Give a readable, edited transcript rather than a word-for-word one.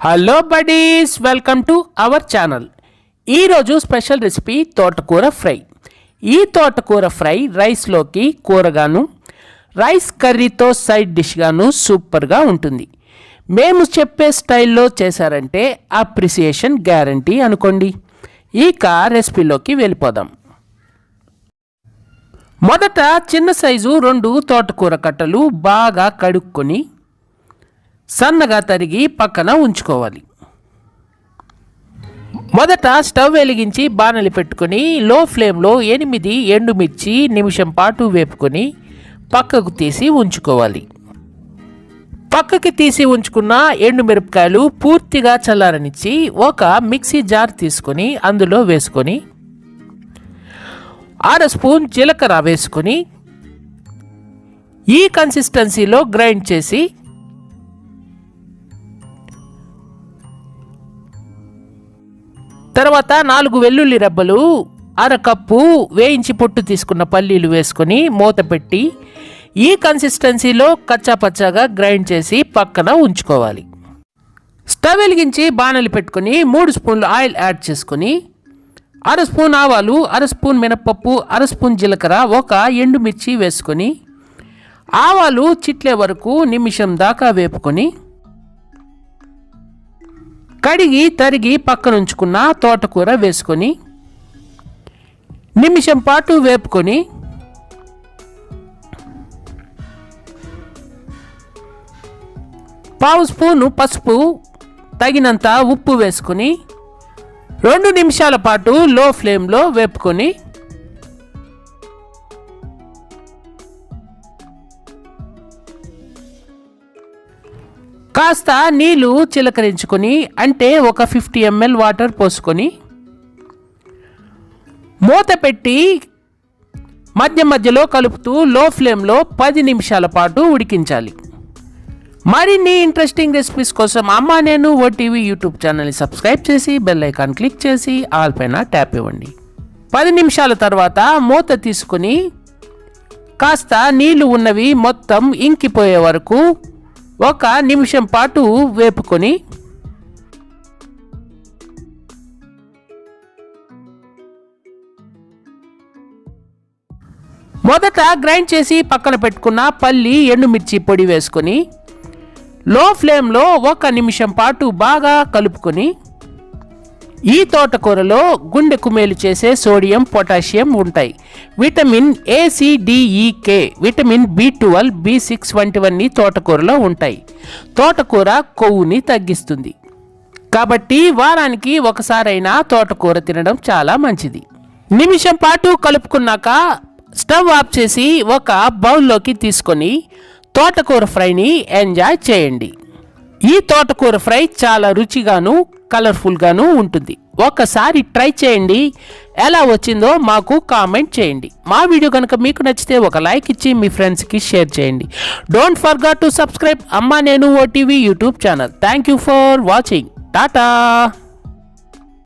Hello buddies, welcome to our channel. ఈరోజు special recipe తోటకూర fry. ఈ తోటకూర ఫ్రై రైస్లోకి కూరగాను, రైస్ కర్రీతో సైడ్ డిష్గాను సూపర్గా ఉంటుంది. మేము చెప్పే స్టైల్లో చేశారంటే అప్రిసియేషన్ గ్యారంటీ అనుకోండి. ఇక రెసిపీలోకి వెళ్ళిపోదాం. మొదట చిన్న సైజు 2 తోటకూర కట్టలు బాగా కడుక్కొని సన్నగా తరిగి పక్కన ఉంచుకోవాలి. మొదట స్టవ్ వెలిగించి బాణలి పెట్టుకొని లో ఫ్లేమ్లో 8 ఎండుమిర్చి నిమిషం పాటు వేపుకొని పక్కకు తీసి ఉంచుకోవాలి. పక్కకి తీసి ఉంచుకున్న ఎండుమిరపకాయలు పూర్తిగా చల్లారనిచ్చి ఒక మిక్సీ జార్ తీసుకొని అందులో వేసుకొని 1/2 స్పూన్ జీలకర్ర వేసుకొని ఈ కన్సిస్టెన్సీలో గ్రైండ్ చేసి తర్వాత 4 వెల్లుల్లి రెబ్బలు, 1/2 కప్పు వేయించి పొట్టు తీసుకున్న పల్లీలు వేసుకొని మూత పెట్టి ఈ కన్సిస్టెన్సీలో కచ్చాపచ్చాగా గ్రైండ్ చేసి పక్కన ఉంచుకోవాలి. స్టవ్ వెలిగించి బాణలి పెట్టుకొని 3 స్పూన్లు ఆయిల్ యాడ్ చేసుకొని 1/2 స్పూన్ ఆవాలు, 1/2 స్పూన్ మినపప్పు, 1/2 స్పూన్ జీలకర్ర, 1 ఎండుమిర్చి వేసుకొని ఆవాలు చిట్లే వరకు నిమిషం దాకా వేపుకొని కడిగి తరిగి పక్కన ఉంచుకున్న తోటకూర వేసుకొని నిమిషం పాటు వేపుకొని పావు స్పూను పసుపు, తగినంత ఉప్పు వేసుకొని 2 నిమిషాల పాటు లో ఫ్లేమ్లో వేపుకొని కాస్త నీళ్ళు చిలకరించుకొని అంటే ఒక 50 ml వాటర్ పోసుకొని మూత పెట్టి మధ్య మధ్యలో కలుపుతూ లో ఫ్లేమ్లో 10 నిమిషాల పాటు ఉడికించాలి. మరిన్ని ఇంట్రెస్టింగ్ రెసిపీస్ కోసం అమ్మా నేను ఓటీవీ యూట్యూబ్ ఛానల్ని సబ్స్క్రైబ్ చేసి బెల్ ఐకాన్ క్లిక్ చేసి ఆల్ పైన ట్యాప్ ఇవ్వండి. 10 నిమిషాల తర్వాత మూత తీసుకొని కాస్త నీళ్ళు ఉన్నవి మొత్తం ఇంకిపోయే వరకు 1 నిమిషం పాటు వేపుకొని మొదట గ్రైండ్ చేసి పక్కన పెట్టుకున్న పల్లి ఎండుమిర్చి పొడి వేసుకొని లో ఫ్లేమ్లో 1 నిమిషం పాటు బాగా కలుపుకొని ఈ తోటకూరలో గుండెకు మేలు చేసే సోడియం, పొటాషియం ఉంటాయి. Vitamin A, C, D, E, K, vitamin B12, B6 వంటివన్నీ తోటకూరలో ఉంటాయి. తోటకూర కొవ్వుని తగ్గిస్తుంది కాబట్టి వారానికి ఒకసారైనా తోటకూర తినడం చాలా మంచిది. నిమిషం పాటు కలుపుకున్నాక స్టవ్ ఆఫ్ చేసి ఒక బౌల్లోకి తీసుకొని తోటకూర ఫ్రైని ఎంజాయ్ చేయండి. ఈ తోటకూర ఫ్రై చాలా రుచిగాను కలర్ఫుల్గాను ఉంటుంది. ఒకసారి ట్రై చేయండి. ఎలా వచ్చిందో మాకు కామెంట్ చేయండి. మా వీడియో కనుక మీకు నచ్చితే ఒక లైక్ ఇచ్చి మీ ఫ్రెండ్స్కి షేర్ చేయండి. డోంట్ ఫర్గెట్ టు సబ్స్క్రైబ్ అమ్మా నేను OTV YouTube channel. Thank you for watching. Tata.